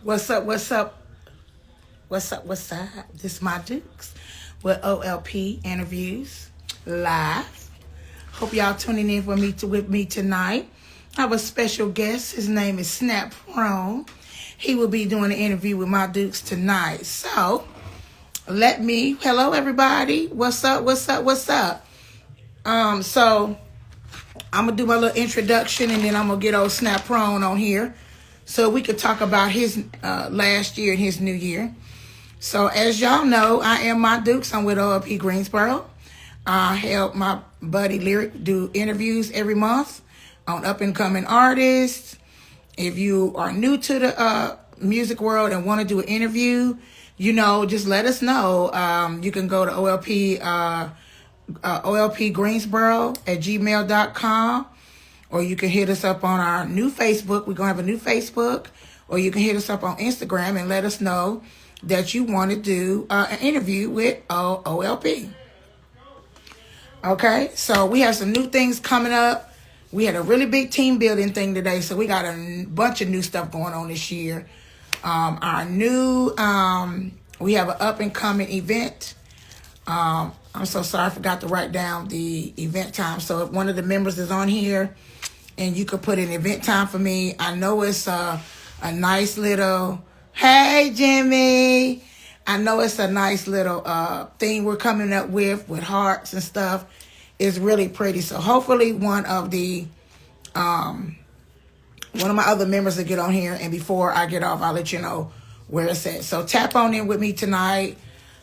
What's up? What's up? What's up? What's up? This is my Dukes with OLP interviews live. Hope y'all tuning in with me tonight. I have a special guest. His name is Snap Prone. He will be doing an interview with my Dukes tonight. So hello everybody. What's up? What's up? What's up? So I'm gonna do my little introduction and then I'm gonna get old Snap Prone on here so we could talk about his last year and his new year. So as y'all know, I am my Dukes. I'm with OLP Greensboro. I help my buddy Lyric do interviews every month on up and coming artists. If you are new to the music world and want to do an interview, just let us know. You can go to OLP Greensboro at gmail.com, or you can hit us up on our new Facebook. We're going to have a new Facebook, or you can hit us up on Instagram and let us know that you want to do an interview with OLP. Okay, so we have some new things coming up. We had a really big team building thing today, so we got a bunch of new stuff going on this year. We have an up and coming event. I'm so sorry I forgot to write down the event time. So if one of the members is on here and you could put an event time for me, I know it's a nice little, hey Jimmy, I know it's a nice little thing we're coming up with hearts and stuff. It's really pretty. So hopefully one of my other members will get on here, and before I get off, I'll let you know where it's at. So tap on in with me tonight.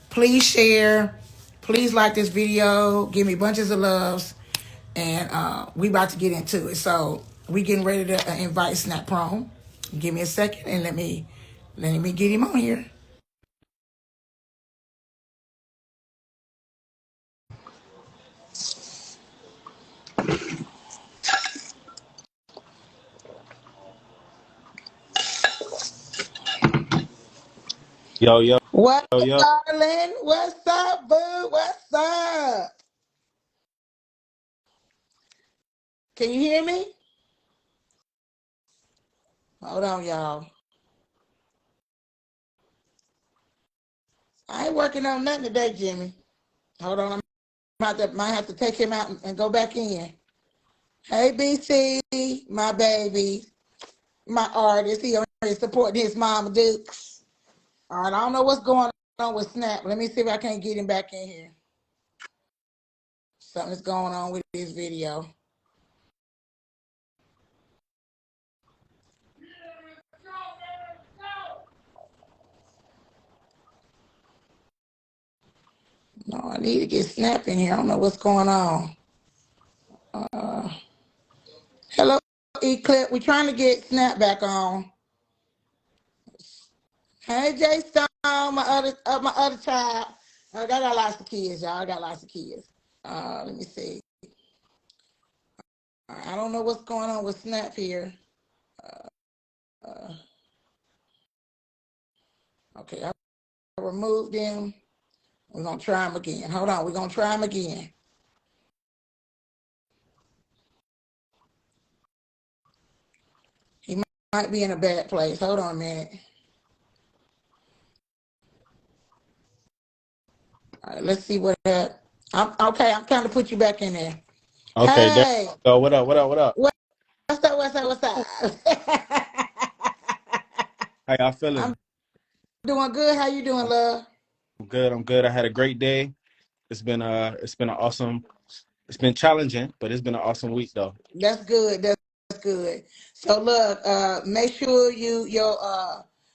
Please share. Please like this video. Give me bunches of loves. And we about to get into it. So we getting ready to invite Snap Prone. Give me a second and let me get him on here. Yo, yo, What, yo. darling? What's up, boo? What's up? Can you hear me? Hold on, y'all. I ain't working on nothing today, Jimmy. Hold on. Might have to take him out and go back in. Hey, BC, my baby, my artist. He on here supporting his mama Dukes. All right, I don't know what's going on with Snap. Let me see if I can't get him back in here. Something's going on with this video. No, I need to get Snap in here. I don't know what's going on. Hello, Eclipse. We're trying to get Snap back on. Hey, J Stone, my other child. I got lots of kids, y'all. I got lots of kids. Let me see. I don't know what's going on with Snap here. Okay, I removed him. We're gonna try him again. Hold on, we're gonna try him again. He might be in a bad place. Hold on a minute. All right, let's see what happened. I'm trying to put you back in there. Okay, there Hey, we go. What up? What up? What up? what's up? What's up? What's up? How y'all I'm feeling? doing good. How you doing, love? I'm good. I'm good. I had a great day. It's been an awesome. It's been challenging, but it's been an awesome week though. That's good. That's good. So look, make sure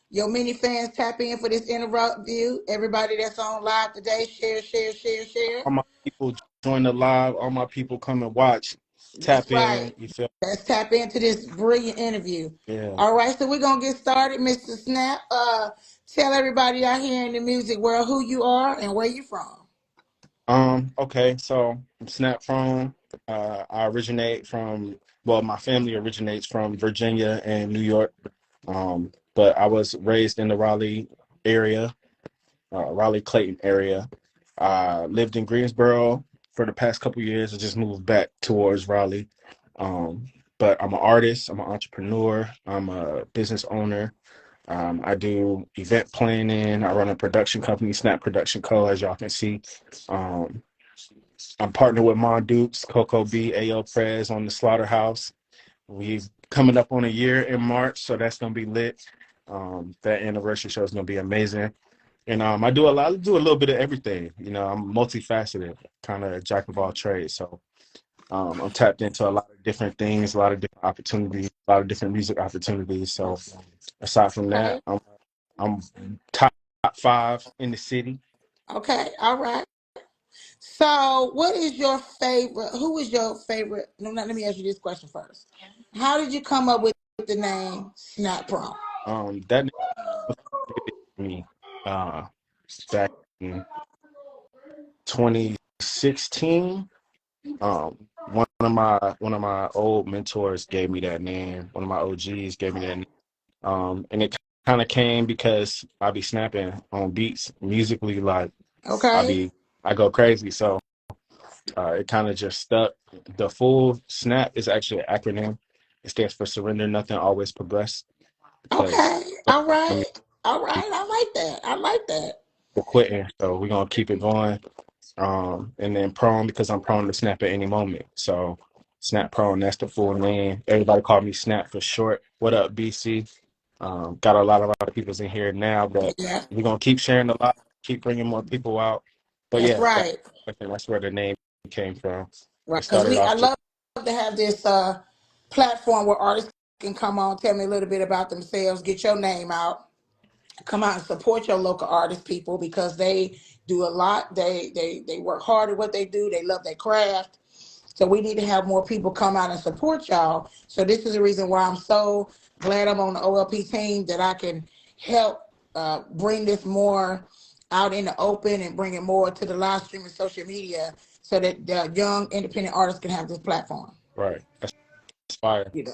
your mini fans tap in for this interview. Everybody that's on live today, share, share, share, share. All my people join the live. All my people come and watch. That's Tap right. in. You feel? Let's tap into this brilliant interview. Yeah. All right, so we're gonna get started, Mr. Snap. Tell everybody out here in the music world who you are and where you from. Okay. So I'm Snap from. I originate from. Well, my family originates from Virginia and New York. But I was raised in the Raleigh area. Raleigh Clayton area. Lived in Greensboro for the past couple years. I just moved back towards Raleigh. Um, but I'm an artist. I'm an entrepreneur. I'm a business owner. I do event planning. I run a production company, Snap Production Co. As y'all can see, um, I'm partnered with Mon Dukes, Coco B, AO Prez on the Slaughterhouse. We coming up on a year in March, so that's gonna be lit. That anniversary show is gonna be amazing. And I do a little bit of everything. You know, I'm multifaceted, kind of jack of all trades. So I'm tapped into a lot of different things, a lot of different opportunities, a lot of different music opportunities. So aside from that, Okay. I'm top five in the city. Okay. All right. So, what is your favorite? Who is your favorite? No, let me ask you this question first. How did you come up with the name Snap Prom? That name was created for me uh, back in 2016. One of my old mentors gave me that name. One of my OGs gave me that name. And it kind of came because I be snapping on beats musically, like I Okay. be I go crazy. So it kind of just stuck. The full snap is actually an acronym. It stands for Surrender Nothing, Always Progress. Because Okay. All I right. mean, All right. I like that. I like that. we're quitting, so we're gonna keep it going. And then prone because I'm prone to snap at any moment. So snap prone, that's the full name. Everybody call me Snap for short. What up, BC? Got a lot of other people's in here now, but Yeah. we're gonna keep sharing a lot, keep bringing more people out. But That's yeah, right. I think that's where the name came from. Right. It Because started I off just love to have this platform where artists can come on, tell me a little bit about themselves, get your name out, come out and support your local artist people because they do a lot. They work hard at what they do. They love their craft. So we need to have more people come out and support y'all. So this is the reason why I'm so glad I'm on the OLP team that I can help bring this more out in the open and bring it more to the live stream and social media so that the young independent artists can have this platform. right. That's fire. You know.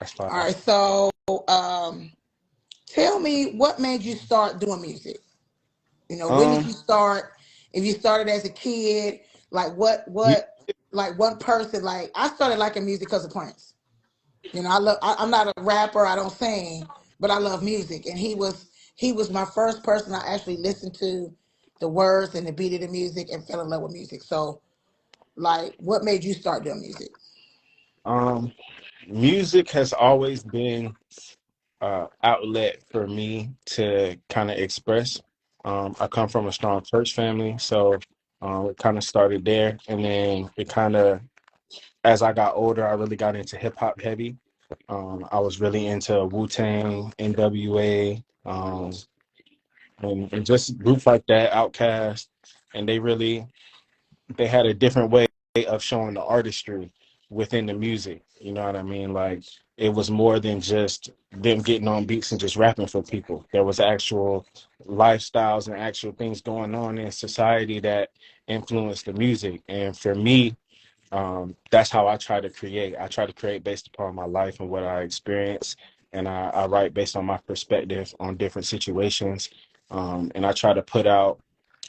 That's All fire. right. So tell me what made you start doing music? When did Um, you start? If you started as a kid, like you, like one person, like I started liking music because of Prince. I'm not a rapper, I don't sing, but I love music. And he was my first person I actually listened to the words and the beat of the music and fell in love with music. So like what made you start doing music? um, music has always been outlet for me to kind of express. I come from a strong church family, so it kind of started there, and then it kind of, as I got older, I really got into hip hop heavy. I was really into Wu Tang, NWA, and just groups like that, Outkast, and they had a different way of showing the artistry within the music. You know what I mean? Like it was more than just them getting on beats and just rapping for people. There was actual lifestyles and actual things going on in society that influenced the music. And for me, that's how I try to create. I try to create based upon my life and what I experience, and I write based on my perspective on different situations. And I try to put out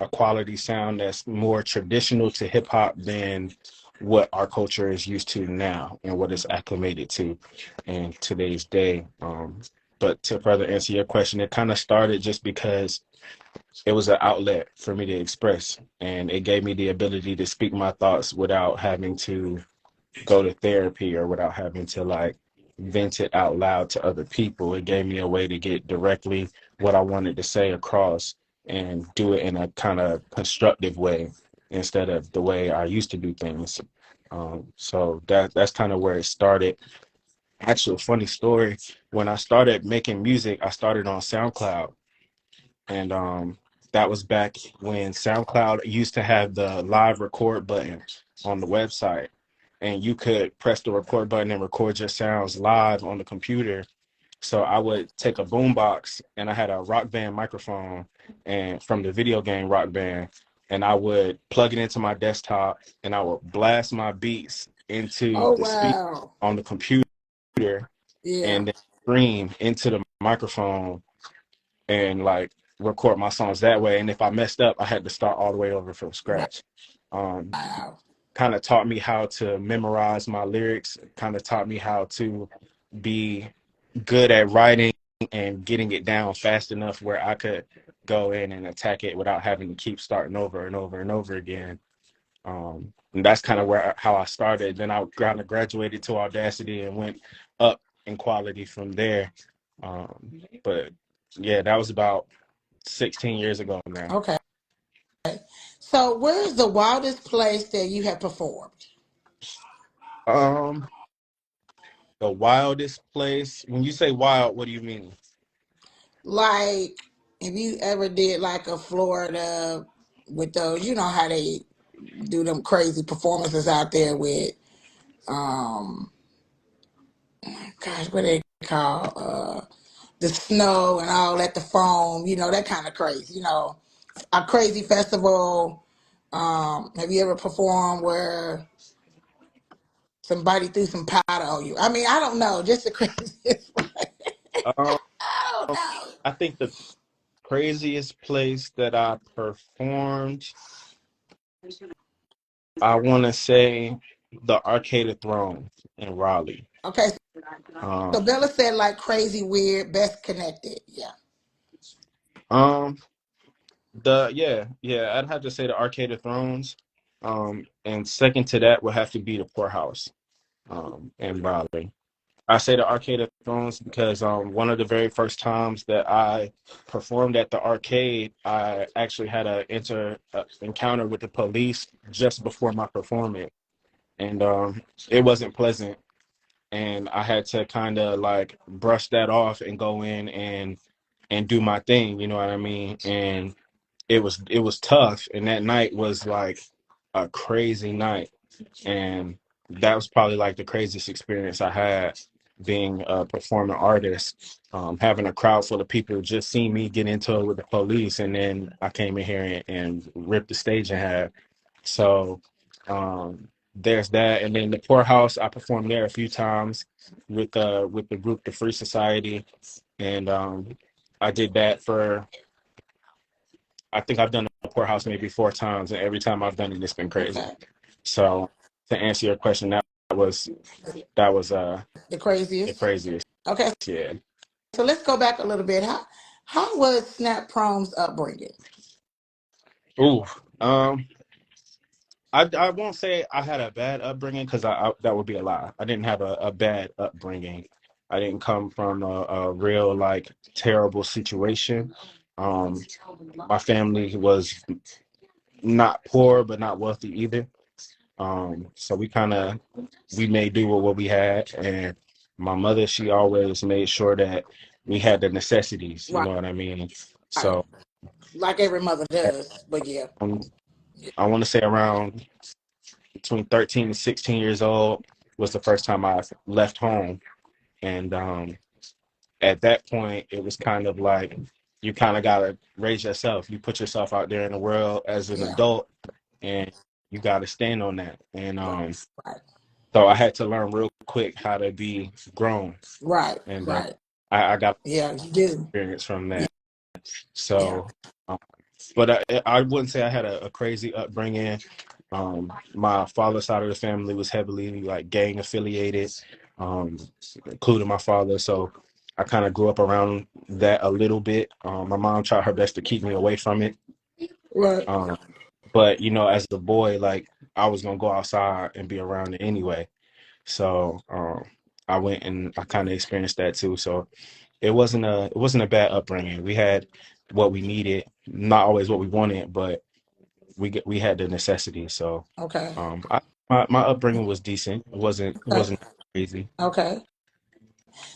a quality sound that's more traditional to hip hop than what our culture is used to now and what it's acclimated to in today's day. But to further answer your question, it kind of started just because it was an outlet for me to express, and it gave me the ability to speak my thoughts without having to go to therapy or without having to like vent it out loud to other people. It gave me a way to get directly what I wanted to say across and do it in a kind of constructive way instead of the way I used to do things. So that's kind of where it started. Actually, a funny story. When I started making music, I started on SoundCloud, and that was back when SoundCloud used to have the live record button on the website, and you could press the record button and record your sounds live on the computer. So I would take a boombox, and I had a Rock Band microphone and from the video game Rock Band, and I would plug it into my desktop, and I would blast my beats into Oh the speaker wow. on the computer, Yeah. and then scream into the microphone and like record my songs that way. And if I messed up, I had to start all the way over from scratch. Um, Wow. Kind of taught me how to memorize my lyrics, kind of taught me how to be good at writing and getting it down fast enough where I could go in and attack it without having to keep starting over and over and over again. And that's kind of where how I started. Then I kind of graduated to Audacity and went up in quality from there. But yeah, that was about 16 years ago now. Okay. So where's the wildest place that you have performed? Um, the wildest place. When you say wild, what do you mean? Like, if you ever did like a Florida with those, you know how they do them crazy performances out there with, um, gosh, what they call, the snow and all that, the foam, you know, that kind of crazy, you know, a crazy festival. Have you ever performed where somebody threw some powder on you? I mean, I don't know, just the craziest. Um, I don't know. I think the craziest place that I performed, I want to say the Arcade of Thrones in Raleigh. Okay, Um, so Bella said like crazy, weird, best connected. Yeah. um, yeah, I'd have to say the Arcade of Thrones. And second to that would have to be the Poorhouse, in Raleigh. I say the Arcade of Thrones because one of the very first times that I performed at the arcade, I actually had a encounter with the police just before my performance, and it wasn't pleasant. And I had to kind of like brush that off and go in and do my thing. You know what I mean? And it was tough. And that night was like a crazy night, and that was probably like the craziest experience I had being a performing artist, having a crowd full of people just seeing me get into it with the police, and then I came in here and ripped the stage in half. So there's that, and then the Poorhouse, I performed there a few times with the group the Free Society, and I did that for, I think I've done the Poorhouse maybe 4 times, and every time I've done it, it's been crazy. Okay. So to answer your question, was that was The the craziest. craziest. Okay. Yeah. So let's go back a little bit. How was Snap Prom's upbringing? Ooh. Um. I won't say I had a bad upbringing because that would be a lie. I didn't have a bad upbringing. I didn't come from a real like terrible situation. Um. My family was not poor but not wealthy either. So we made do with what we had, and my mother, she always made sure that we had the necessities. You Right. know what I mean? So Like every mother does. But yeah. um, I want to say around between 13 and 16 years old was the first time I left home, and at that point, it was kind of like you kind of gotta raise yourself. You put yourself out there in the world as an Yeah. adult, and you gotta stand on that. And Right. Right. so I had to learn real quick how to be grown, Right. and Right. I got Yeah, you do. experience from Yeah. that. Yeah. So, um, but I wouldn't say I had a crazy upbringing. My father's side of the family was heavily like gang affiliated, um, including my father. So I kind of grew up around that a little bit. My mom tried her best to keep me away from it. Right. Um, but you know, as a boy, like I was gonna go outside and be around it anyway. So I went and I kind of experienced that too. So it wasn't a bad upbringing. We had what we needed, not always what we wanted, but we had the necessity. So Okay. my upbringing was decent. It wasn't crazy. Okay.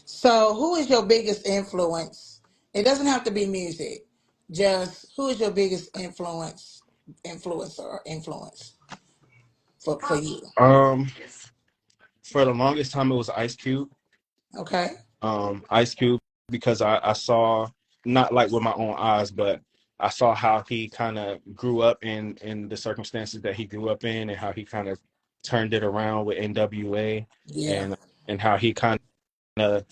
So who is your biggest influence? It doesn't have to be music. Just who is your biggest influencer or influence for you? Um, for the longest time, it was Ice Cube. Okay. Ice Cube, because I saw, not like with my own eyes, but I saw how he kind of grew up in the circumstances that he grew up in, and how he kind of turned it around with NWA, Yeah. and how he kind of,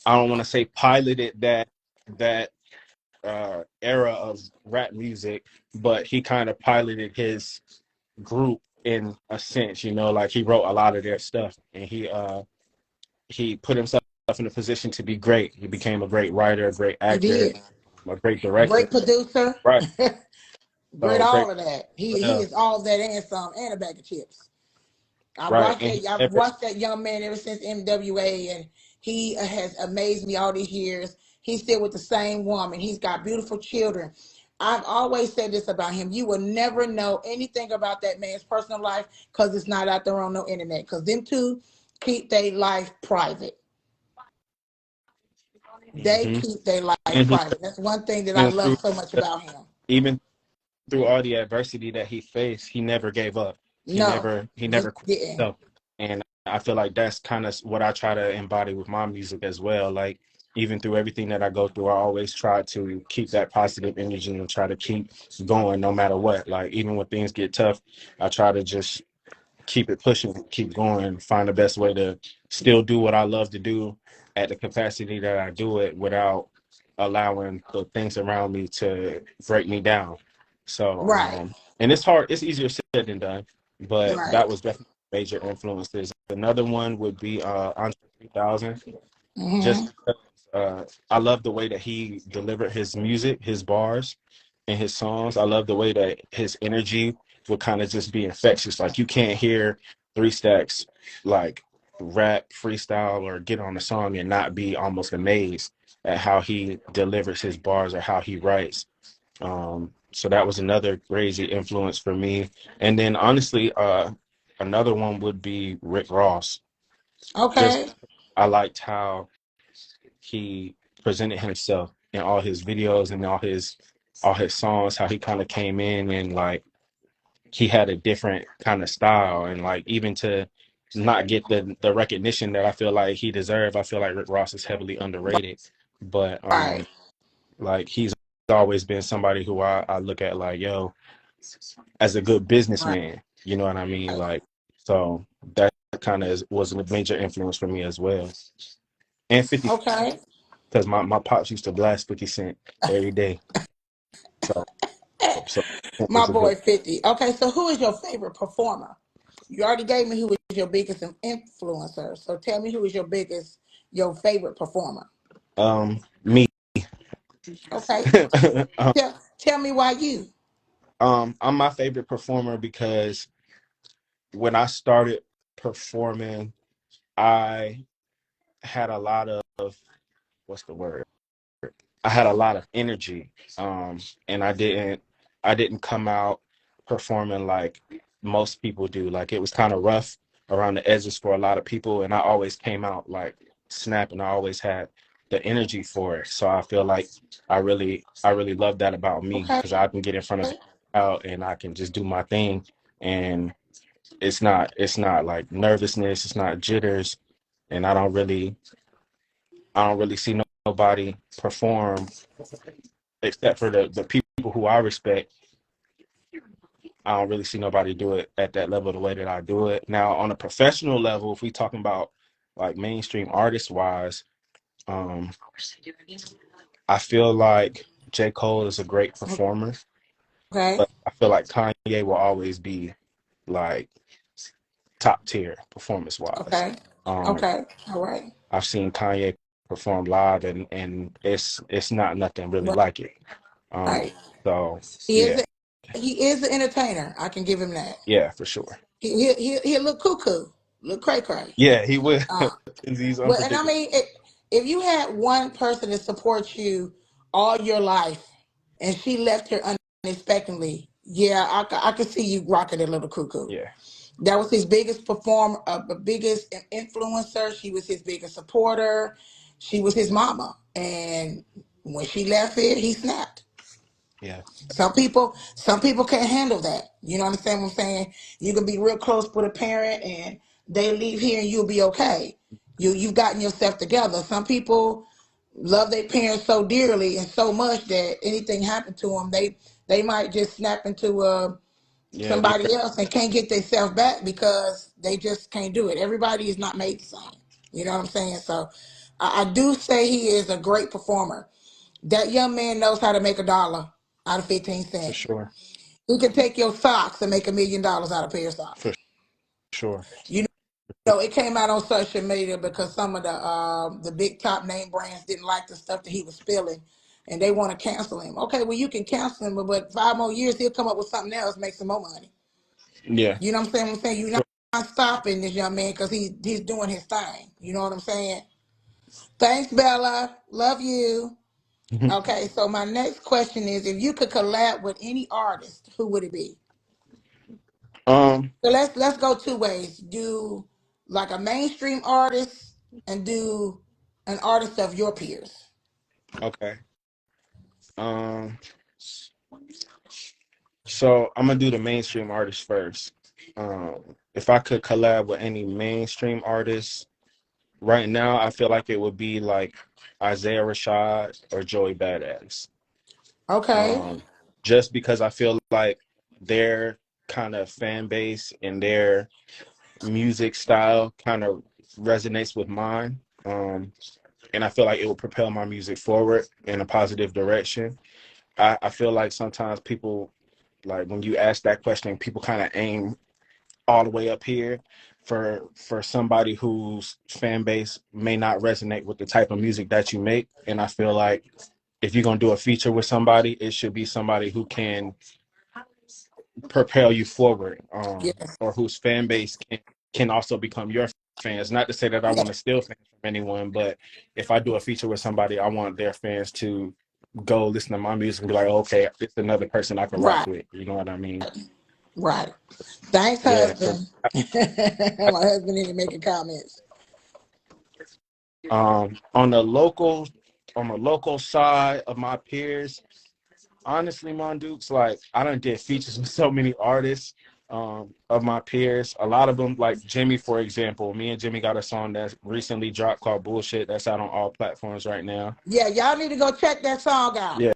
I don't want to say piloted that era of rap music, but he kind of piloted his group in a sense, like he wrote a lot of their stuff, and he put himself in a position to be great. He became a great writer, a great He actor, did. a great director. Great producer. Right. Great So great. all of that. He Yeah. is all of that and some and a bag of chips. Right. And he I've never. watched that young man ever since MWA, and he has amazed me all these years. He's still with the same woman. He's got beautiful children. I've always said this about him. You will never know anything about that man's personal life because it's not out there on no internet. Because them two keep their life private. They Hmm. keep their life And he, private. That's one thing that I even love through so much about him. even through all the adversity that he faced, he never gave up. No, He he never quit didn't. himself. And I feel like that's kind of what I try to embody with my music as well. Like even through everything that I go through, I always try to keep that positive energy and try to keep going no matter what. Like even when things get tough, I try to just keep it pushing, keep going, find the best way to still do what I love to do at the capacity that I do it without allowing the things around me to break me down. So, Right, and it's hard, it's easier said than done, but right. that was definitely major influences. Another one would be Andre 3000, Hmm. just because I love the way that he delivered his music, his bars, and his songs. I love the way that his energy would kind of just be infectious. Like you can't hear Three Stacks like rap, freestyle, or get on a song and not be almost amazed at how he delivers his bars or how he writes. So that was another crazy influence for me. And then honestly, another one would be Rick Ross. Just Okay, I liked how he presented himself in all his videos and all his songs, how he kind of came in and like he had a different kind of style and like even to not get the recognition that I feel like he deserved. I feel like Rick Ross is heavily underrated. But right, like he's always been somebody who I look at like, yo, as a good businessman, you know what I mean? right. Like so that kind of was a major influence for me as well. And 50 Okay. because my pops used to blast 50 Cent every day. So, so it My was a good. boy 50. Okay, so who is your favorite performer? You already gave me who is your biggest influencer. So tell me who is your favorite performer. Me. Okay. Tell me why you. I'm my favorite performer because when I started performing, I had a lot of what's the word? I had a lot of energy, and I didn't come out performing like most people do. Like it was kind of rough around the edges for a lot of people, and I always came out like snapping. I always had the energy for it. So I feel like I really love that about me Okay. because I can get in front of the crowd and I can just do my thing, and it's not like nervousness, it's not jitters, and I don't really see nobody perform except for the people who I respect. I don't really see nobody do it at that level the way that I do it. Now, on a professional level, if we talking about like mainstream artist wise, um, I feel like J. Cole is a great performer, Okay. but I feel like Kanye will always be like top tier performance wise. Okay. Um, Okay. All right. I've seen Kanye perform live and it's not nothing really like it. Um, Right. so He is yeah, he is an entertainer. I can give him that. yeah, for sure. He'll look cuckoo, look cray cray. Yeah, he will. Uh, He's well, and I unpredictable. mean, if you had one person that supports you all your life, and she left here unexpectedly, yeah, I could see you rocking a little cuckoo. Yeah, That was his biggest performer, biggest influencer. She was his biggest supporter. She was his mama, and when she left here, he snapped. yeah, Some people can't handle that. You know what I'm saying? You can be real close with a parent and they leave here and you'll be okay. You've gotten yourself together. Some people love their parents so dearly and so much that anything happened to them, they might just snap into yeah. They somebody else and can't get themselves back because they just can't do it. Everybody is not made the same. You know what I'm saying? So I do say he is a great performer. That young man knows how to make $1 out of 15 for cents. sure, He can take your socks and make $1 million out of a pair of for socks. sure. You know. No, it came out on social media because some of the big top name brands didn't like the stuff that he was spilling, and they want to cancel him. Okay, well you can cancel him, but 5 more years he'll come up with something else, make some more money. Yeah. You know what I'm saying? I'm saying you're So, not stopping this young man because he's doing his thing. You know what I'm saying? Thanks, Bella. Love you. Okay, so my next question is, if you could collab with any artist, who would it be? um, So let's go two ways. Do like a mainstream artist and do an artist of your peers. okay. Um, so I'm gonna do the mainstream artist first. If I could collab with any mainstream artist right now, I feel like it would be like Isaiah Rashad or Joey Badass. Okay. Um, just because I feel like their kind of fan base and their music style kind of resonates with mine. And I feel like it will propel my music forward in a positive direction. I feel like sometimes people, like when you ask that question, people kind of aim all the way up here for somebody whose fan base may not resonate with the type of music that you make. And I feel like if you're gonna do a feature with somebody, it should be somebody who can propel you forward, Yes. or whose fan base can also become your fans. Not to say that I want Yes. to steal fans from anyone, but if I do a feature with somebody, I want their fans to go listen to my music and be like, okay, it's another person I can rock Right. with. You know what I mean? Right. Thanks, Yeah. So, husband. My husband in here making comments. on the local side of my peers, honestly, Mondukes, like I done did features with so many artists of my peers. A lot of them, like Jimmy, for example. Me and Jimmy got a song that recently dropped called Bullshit. That's out on all platforms right now. Yeah, y'all need to go check that song out. Yeah,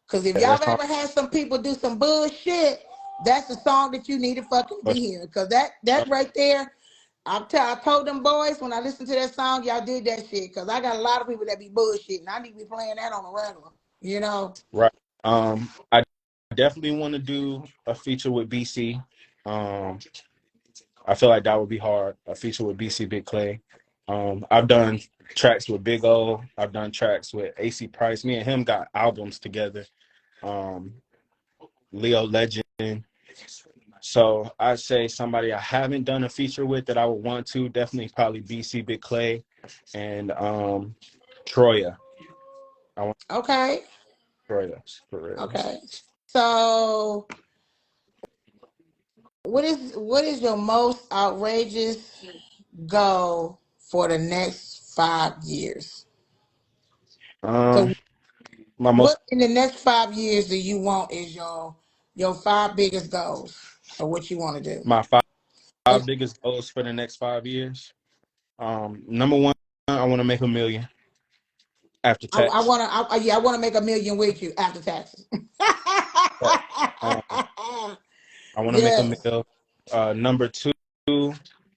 Cause if y'all that song. ever had some people do some bullshit, that's the song that you need to fucking be hearing. Cause that right there, I told them boys when I listened to that song, y'all did that shit. Cause I got a lot of people that be bullshitting. I need to be playing that on a regular. You know? Right. I definitely want to do a feature with BC. Um, I feel like that would be hard. A feature with BC Big Clay. I've done tracks with Big O. I've done tracks with AC Price. Me and him got albums together. Um, Leo Legend. So I'd say somebody I haven't done a feature with that I would want to, definitely probably BC Big Clay and Troya. I want Okay. Troya for real. Okay. So what is your most outrageous goal for the next 5 years? Um, So my what most in the next 5 years do you want is your five biggest goals of what you want to do? my five biggest goals for the next 5 years. Number one, I want to make 1 million after I tax. want to, yeah, I want to make 1 million with you after taxes. Right. Um, I want to make a Yes. mil. Number two,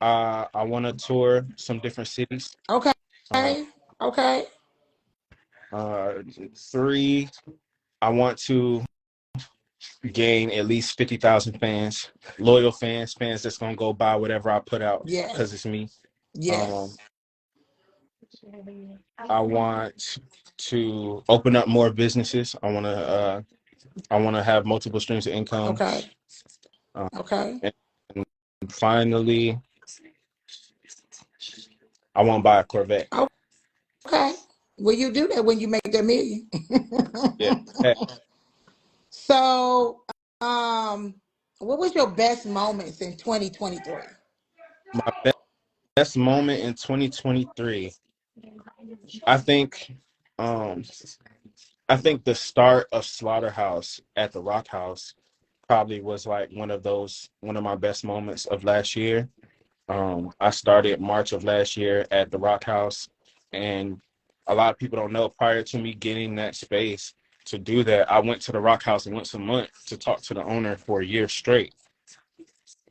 I want to tour some different cities. Okay. Uh, Okay. uh, three, I want to gain at least 50,000 fans, loyal fans, fans that's gonna go buy whatever I put out because Yes. it's me. Um, Yes. I want to open up more businesses. I want to have multiple streams of income. Okay. Uh, Okay. and finally, I want to buy a Corvette. Okay. Will you do that when you make that million? Yeah. Hey, So, um, what was your best moments in 2023? my best moment in 2023. I think, um, I think the start of Slaughterhouse at the Rock House probably was like one of my best moments of last year. I started March of last year at the Rock House, and a lot of people don't know, prior to me getting that space to do that, I went to the Rock House once a month to talk to the owner for a year straight.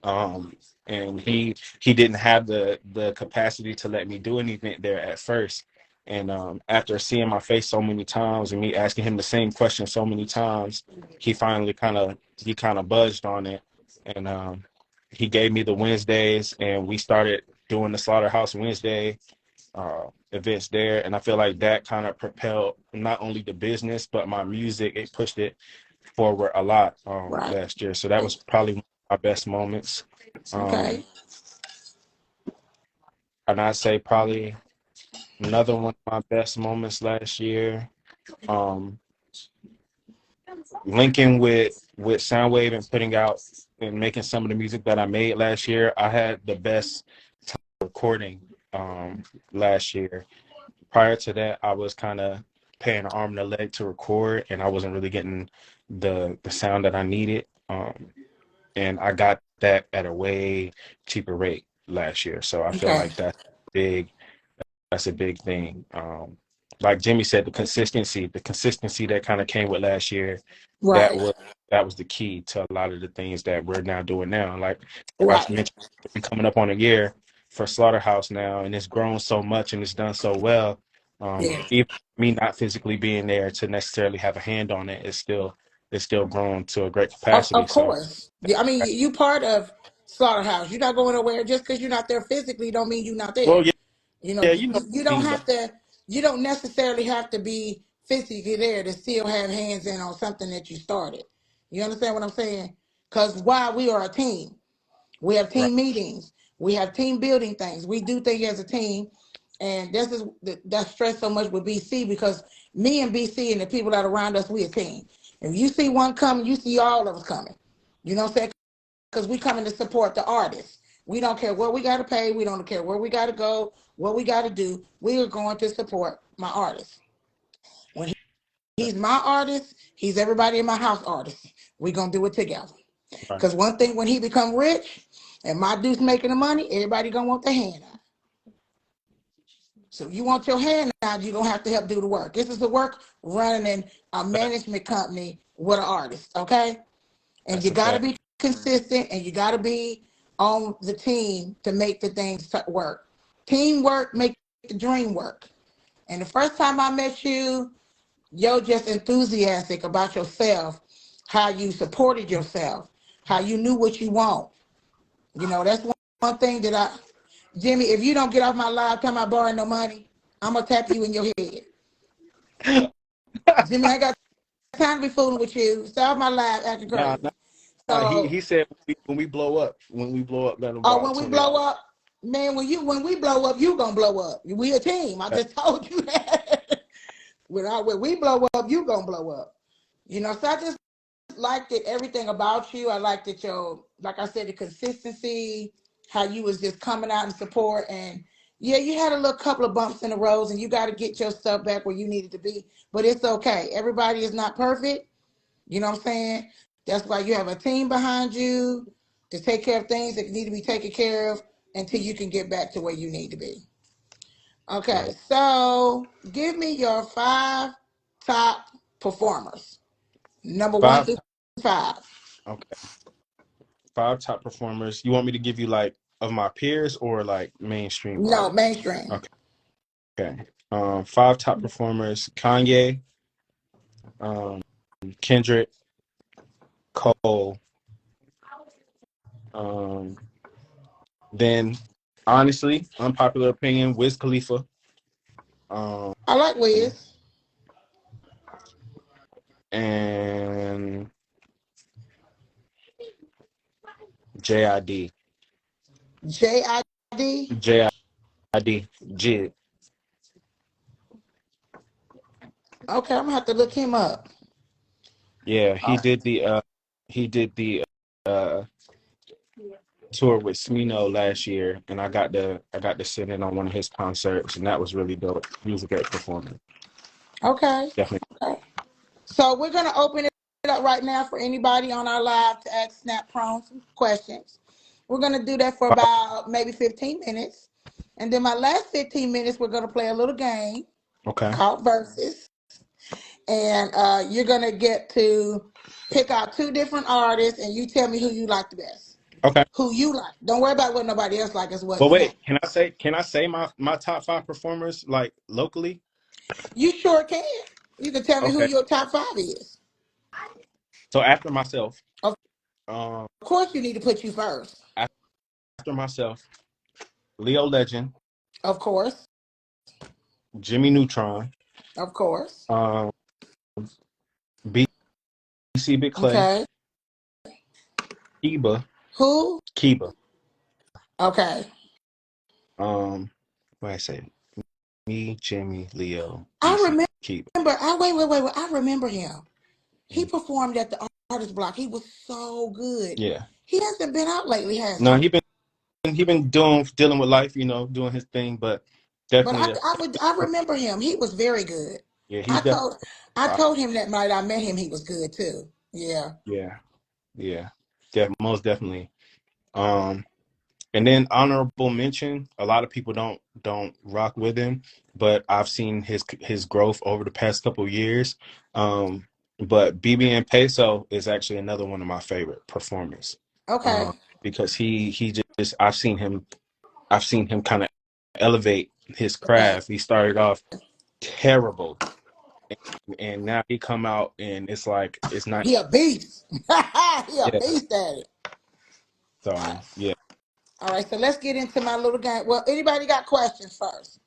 Um, and he didn't have the capacity to let me do an event there at first. And after seeing my face so many times and me asking him the same question so many times, he finally kind of buzzed on it, and he gave me the Wednesdays, and we started. doing the Slaughterhouse Wednesday events there, and I feel like that kind of propelled not only the business but my music. It pushed it forward a lot Right. last year, so that was probably one of my best moments. Okay. Um, and I'd say probably another one of my best moments last year. Um, Linking with Soundwave and putting out and making some of the music that I made last year. I had the best time recording last year. Prior to that, I was kind of paying an arm and a leg to record, and I wasn't really getting the sound that I needed. And I got that at a way cheaper rate last year. So I feel Okay. like big. That's a big thing. Like Jimmy said, the consistency that kind of came with last year, that Right. was that was the key to a lot of the things that we're now doing now. Like I Right. mentioned, we're coming up on a year for Slaughterhouse now, and it's grown so much and it's done so well. Yeah. Even me not physically being there to necessarily have a hand on it, it's still grown to a great capacity. Of So, course. Yeah, I mean, you part of Slaughterhouse. You're not going nowhere just because you're not there physically. Don't mean you're not well, there. yeah, You know, yeah, you, you know you don't me, but have to. You don't necessarily have to be physically there to still have hands in on something that you started. You understand what I'm saying? Because why we are a team. We have right, team meetings. We have team building things. We do things as a team. And this is that stress so much with BC because me and BC and the people that are around us, we a team. If you see one coming, you see all of us coming. You know what I'm saying? Because we coming to support the artists. We don't care what we got to pay. We don't care where we got to go, what we got to do. We are going to support my artist. When he's my artist, he's everybody in my house artist. We going to do it together. right. Because one thing, when he become rich and my dude's making the money, everybody going to want their hand out. So if you want your hand out, you're going to have to help do the work. This is the work running a management company with an artist, okay? And That's you a got to fact. be consistent and you got to be on the team to make the things work. Teamwork make the dream work. And the first time I met you, you're just enthusiastic about yourself, how you supported yourself, how you knew what you want. You know, that's one thing that Jimmy, if you don't get off my live time I borrow no money, I'm going to tap you in your head. Jimmy, I got time to be fooling with you. Stay off my live acting Nah, crazy. So, he said when we blow up, let him borrow when we blow $20. up, man, when we blow up, you gonna blow up. We a team. I just told you that. When we blow up, you gonna blow up. You know, so I just liked it, everything about you. I liked it, your, like I said, the consistency, how you was just coming out and support. And yeah, you had a little couple of bumps in the roads and you got to get your stuff back where you needed to be, but it's okay. Everybody is not perfect. You know what I'm saying? That's why you have a team behind you to take care of things that need to be taken care of until you can get back to where you need to be. Okay, Right. so give me your 5 top performers, number one Five. through 5. Okay. Five top performers. You want me to give you like of my peers or like mainstream No, artists? mainstream. Okay. Okay. Five top performers: Kanye, um, Kendrick, Cole. Um, then, honestly, unpopular opinion: Wiz Khalifa. Um, I like Wiz. and JID. JID. JID. Jid. Okay, I'm gonna have to look him up. Yeah, Uh, he did the uh tour with Smino last year, and I got to sit in on one of his concerts, and that was really dope. He was a great performer, okay. definitely. Okay. So we're gonna open it up right now for anybody on our live to ask Snap Prone some questions. We're gonna do that for about maybe 15 minutes. And then my last 15 minutes, we're gonna play a little game Okay, called Versus. And you're gonna get to pick out 2 different artists and you tell me who you like the best. okay. Who you like. Don't worry about what nobody else like, is what But Snap. wait, can I say my top five performers like locally? You sure can. You can tell me who Okay, your top 5 is. so after myself, Of um, course you need to put you first. after myself, Leo Legend, Of course. Jimmy Neutron, Of course. um, BC Big Clay, Okay. Kiba, Who? Kiba. Okay. Um, what I say? Me, Jimmy, Leo, I BC, Kiba. remember. I wait. I remember him. He performed at the Artist Block. He was so good. Yeah. He hasn't been out lately, has No, he? he been dealing with life, doing his thing, but But definitely, I remember him. He was very good. yeah, he's I definitely, told I told him that night I met him he was good too. Yeah. yeah, yeah, most definitely. Um, and then honorable mention, a lot of people don't rock with him, but I've seen his growth over the past couple of years. But BB and Peso is actually another one of my favorite performers. Okay. Because he just I've seen him kind of elevate his Okay. craft. He started off terrible, and now he come out and it's like it's not. He a beast. He a Yeah. beast at it. So yeah, All right, so let's get into my little game. Well, anybody got questions first?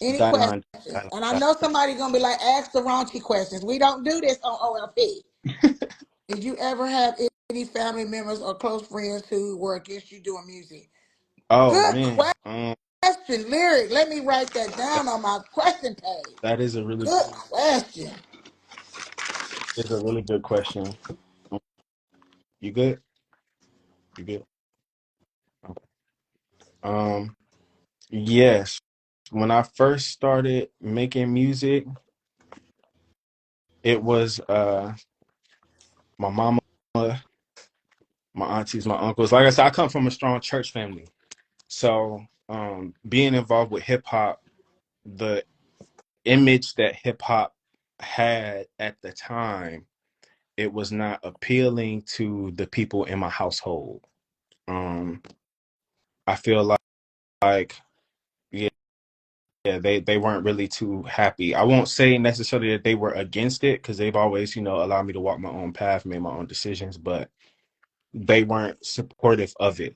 Any questions? Dynamite. And I know somebody gonna be like, ask the raunchy questions. We don't do this on OLP. Did you ever have any family members or close friends who were against you doing music? Oh Good man, question, lyric. Let me write that down on my question page. that is a really Good question. good question. You good? You good? Okay. Um, yes. When I first started making music, it was my mama, my aunties, my uncles. Like I said, I come from a strong church family. So being involved with hip hop, the image that hip hop had at the time, it was not appealing to the people in my household. Um, I feel like yeah, they weren't really too happy. I won't say necessarily that they were against it because they've always, allowed me to walk my own path, made my own decisions, but they weren't supportive of it.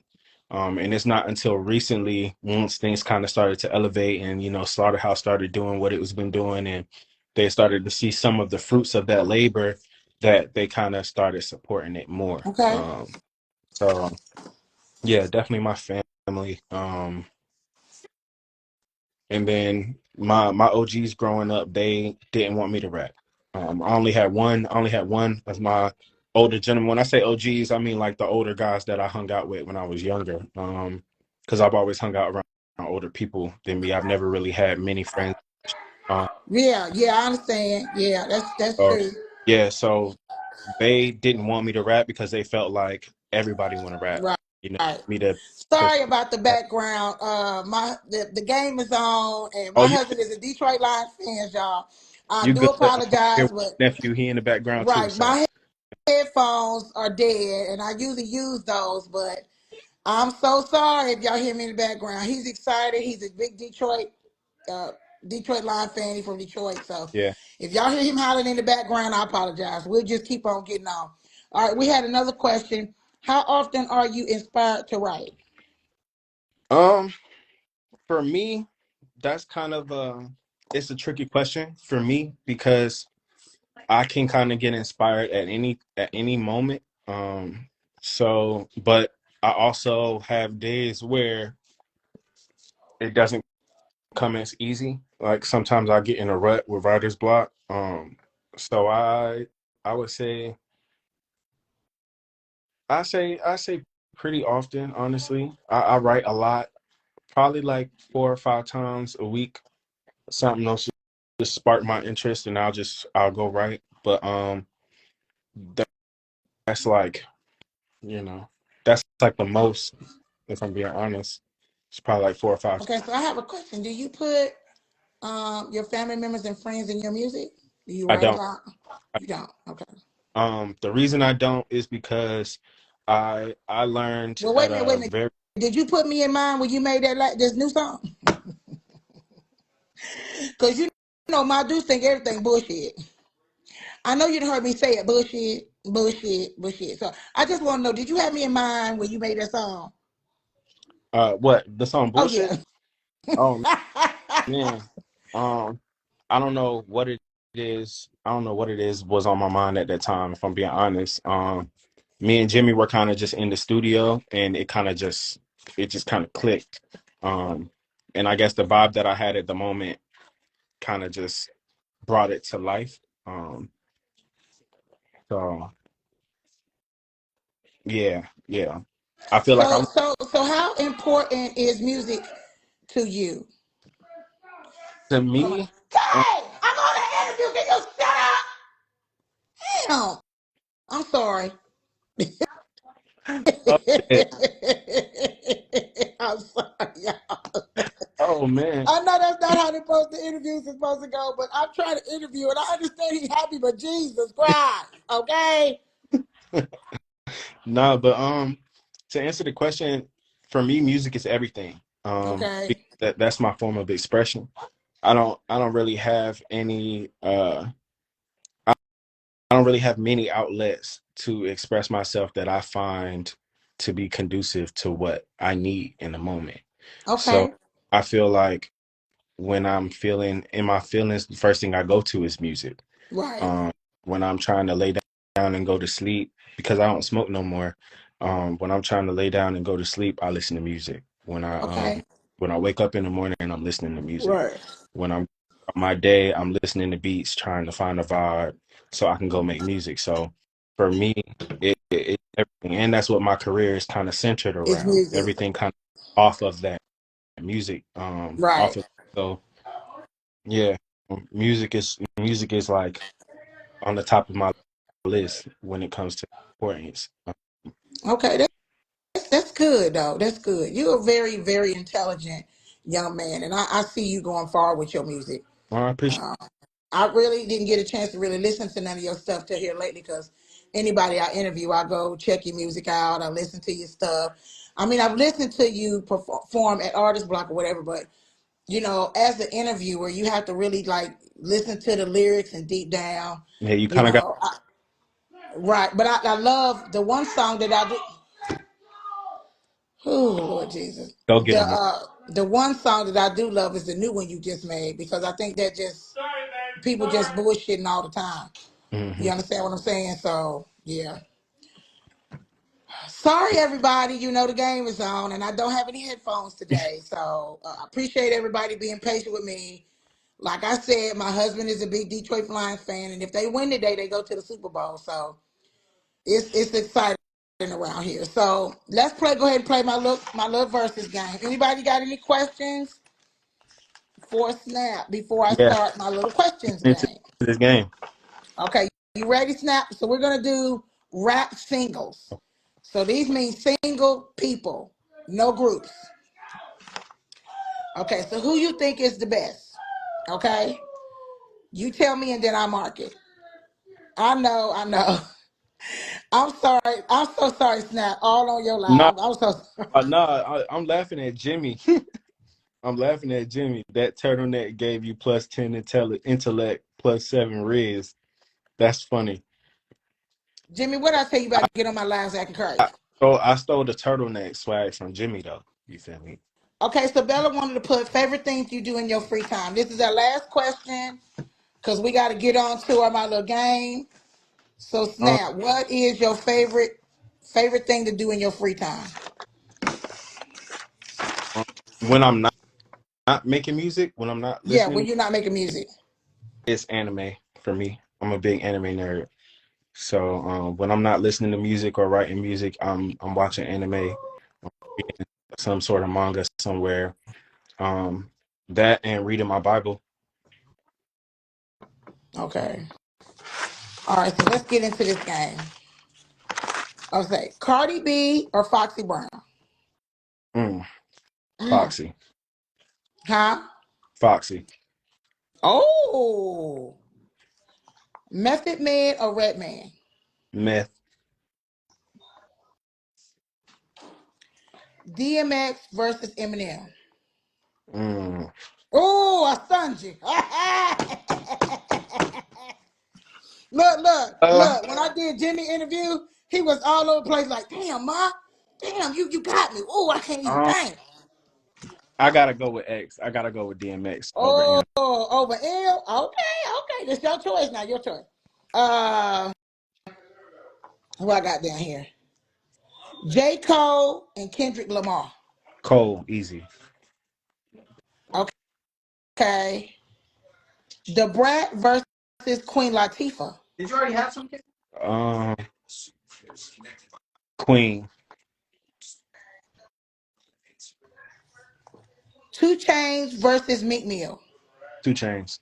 And it's not until recently, once things kind of started to elevate and, Slaughterhouse started doing what it was been doing and they started to see some of the fruits of that labor that they kind of started supporting it more. Okay. So yeah, definitely my family. And then my OGs growing up, they didn't want me to rap. I only had one of my older gentlemen. When I say OGs, I mean like the older guys that I hung out with when I was younger. Because I've always hung out around older people than me. I've never really had many friends. Um, Yeah, I understand. Yeah, that's so true. yeah, so they didn't want me to rap because they felt like everybody want to rap. Right. You know, Right. me to push. Sorry about the background. The game is on, and Oh, my husband is a Detroit Lions fan, y'all. I you do good? I'm here apologize, with but my nephew. He in the background too. right, So my headphones are dead, and I usually use those, but I'm so sorry if y'all hear me in the background. He's excited. He's a big uh, Detroit Lion fan. He's from Detroit, so yeah. if y'all hear him hollering in the background, I apologize. We'll just keep on getting on. All right, we had another question. How often are you inspired to write? Um, for me, that's kind of it's a tricky question for me because I can kind of get inspired at any moment. But I also have days where it doesn't come as easy. Like sometimes I get in a rut with writer's block. So I would say I say pretty often, honestly. I write a lot, probably like 4 or 5 times a week. Something else just spark my interest, and I'll go write. But that's like that's like the most. If I'm being honest, it's probably like 4 or 5. Okay, so I have a question. Do you put your family members and friends in your music? Do you I write don't. about? You don't. Okay. The reason I don't is because I learned Well, at wait a a minute. very Did you put me in mind when you made this new song? Because you know my dudes think everything bullshit. I know you done heard me say it, bullshit, bullshit, bullshit. So I just want to know, did you have me in mind when you made that song? What the song Oh "Bullshit"? yeah. Oh man, um, I don't know what it is. I don't know what it is was on my mind at that time. If I'm being honest, me and Jimmy were kind of just in the studio, and it just kind of clicked. Um, and I guess the vibe that I had at the moment kind of just brought it to life. So yeah, yeah. I feel like So I so how important is music to you? to Hold on. me. Hey, I'm on an interview. Can you shut up? Damn. I'm sorry. Oh, shit. I'm sorry, y'all. Oh man. I know that's not how the interviews are supposed to go, but I'm trying to interview and I understand he's happy, but Jesus Christ, okay? No, but to answer the question, for me, music is everything. Okay. That's my form of expression. I don't really have any I don't really have many outlets to express myself that I find to be conducive to what I need in the moment. So Okay. I feel like when I'm feeling in my feelings, the first thing I go to is music. Right. um, when I'm trying to lay down and go to sleep, because I don't smoke no more. When I'm trying to lay down and go to sleep, I listen to music. Okay. When I wake up in the morning, I'm listening to music. Right. When I'm on my day, I'm listening to beats, trying to find a vibe so I can go make music. So for me, it's everything, and that's what my career is kind of centered It's around. music. Everything kind of off of that music. Right. Off of so yeah, music is like on the top of my list when it comes to importance. Okay. That's good though. That's good. You're a very, very intelligent young man, and I see you going far with your music. Well, I appreciate I really didn't get a chance to really listen to none of your stuff till here lately because anybody I interview, I go check your music out. I listen to your stuff. I mean, I've listened to you perform at Artist Block or whatever, but as an interviewer, you have to really like listen to the lyrics and deep down, yeah, you you kind of got know. Right. But I love the one song that I do. Oh Lord Jesus. go get them. The one song that I do love is the new one you just made because I think that just people just bullshitting all the time. Hmm. You understand what I'm saying? So yeah. Sorry everybody, the game is on and I don't have any headphones today. So I appreciate everybody being patient with me. Like I said, my husband is a big Detroit Lions fan, and if they win today, they go to the Super Bowl. So it's exciting around here. So let's play. Go ahead and play my little versus game. Anybody got any questions for Snap before I Yeah, start my little questions into game? this game. Okay, you ready, Snap? So we're gonna do rap singles. So these mean single people, no groups. Okay, so who you think is the best? Okay, you tell me and then I mark it. I know, I know. I'm sorry. I'm so sorry, Snap. All on your No, live. I'm so sorry. no, I'm laughing at Jimmy. I'm laughing at Jimmy. That turtleneck gave you plus 10 intellect, plus 7 riz. That's funny. Jimmy, what did I tell you about to get on my lives acting crazy? I stole the turtleneck swag from Jimmy though. You feel me? Okay, so Bella wanted to put favorite things you do in your free time. This is our last question because we got to get on to my little game. So Um, Snap, what is your favorite thing to do in your free time? when I'm not making music, when I'm not Yeah, listening, when you're not making music. it's anime for me. I'm a big anime nerd. So when I'm not listening to music or writing music, I'm watching anime, reading some sort of manga somewhere. Um, that and reading my Bible. Okay. All right, so let's get into this game. I'll say Cardi B or Foxy Brown. Mm, Mm. Foxy, Huh? Foxy, Oh, Method Man or Redman? meth. DMX versus Eminem. Mm. Oh, I stunned you. Look. Uh, When I did Jimmy interview, he was all over the place like, damn, ma. Damn, you got me. Oh, I can't even Um, think. I gotta go with X. I gotta go with DMX over Oh, M. over L. Okay. That's your choice now. Your choice. Uh, who I got down here? J. Cole and Kendrick Lamar. Cole, easy. Okay. The Brat versus Queen Latifah. Did you already have some? Um, Queen, 2 Chainz versus Meek Mill. 2 Chainz.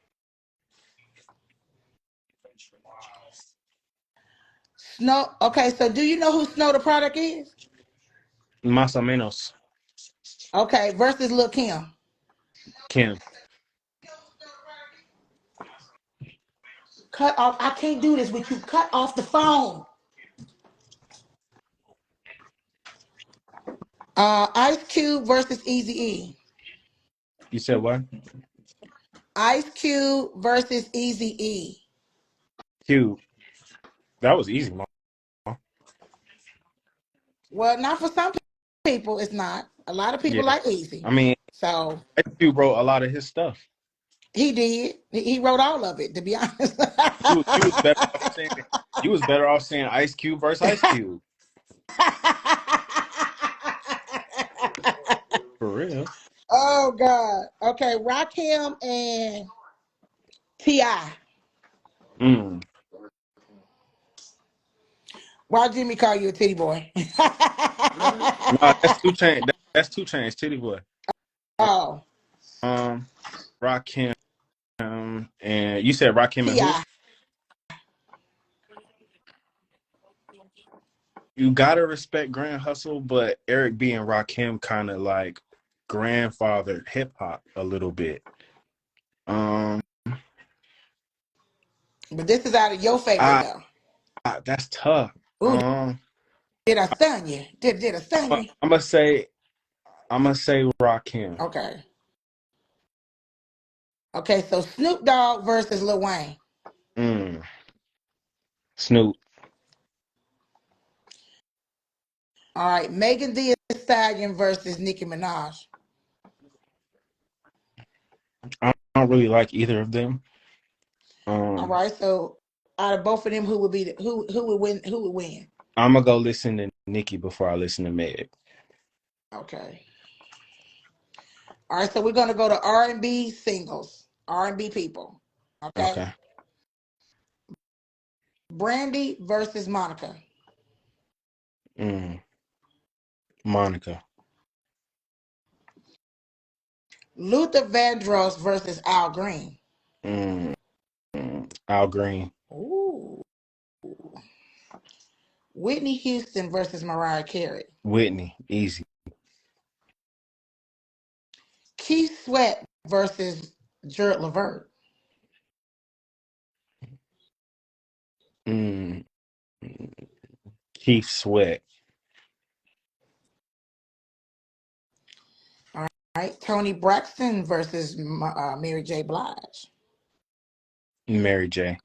Snow. Okay, so do you know who Snow the Product is? Más o menos. Okay, versus Lil Kim. Kim. Cut off. I can't do this with you. Cut off the phone. Ice Cube versus Easy E. You said what? Ice Cube versus Easy E. Cube. That was easy, man. Well, not for some people. It's not. A lot of people Yeah. like Easy. I mean, So Ice Cube wrote a lot of his stuff. he did. He wrote all of it. To be honest. You was better off saying Ice Cube versus Ice Cube. For real. Oh God. Okay, Rakim and T.I. Mm. Why Jimmy call you a titty boy? No, that's 2 Chainz. That's 2 Chainz, Titty Boy. Oh, Um, Rakim, and you said Rakim and who? T.I. You gotta respect Grand Hustle, but Eric B and Rakim kind of like grandfathered hip hop a little bit. Um, But this is out of your favorite I, though. that's tough. Ooh, Um, did I stun you? Did I stun I'm you? gonna say Rakim. Okay. Okay, so Snoop Dogg versus Lil Wayne. Mm. Snoop. All right, Megan Thee Stallion versus Nicki Minaj. I don't really like either of them. All Um, right, so out of both of them, who would be who would win? Who would win? I'm gonna go listen to Nicki before I listen to Meg. Okay. All right, so we're gonna go to R&B singles, R&B people. Okay. Okay. Brandy versus Monica. Mm. Monica. Luther Vandross versus Al Green. Mm. Al Green. Ooh. Whitney Houston versus Mariah Carey. Whitney. Easy. Keith Sweat versus Jared Levert. Mm. Keith Sweat. All right. Tony Braxton versus Mary J. Blige. Mary J.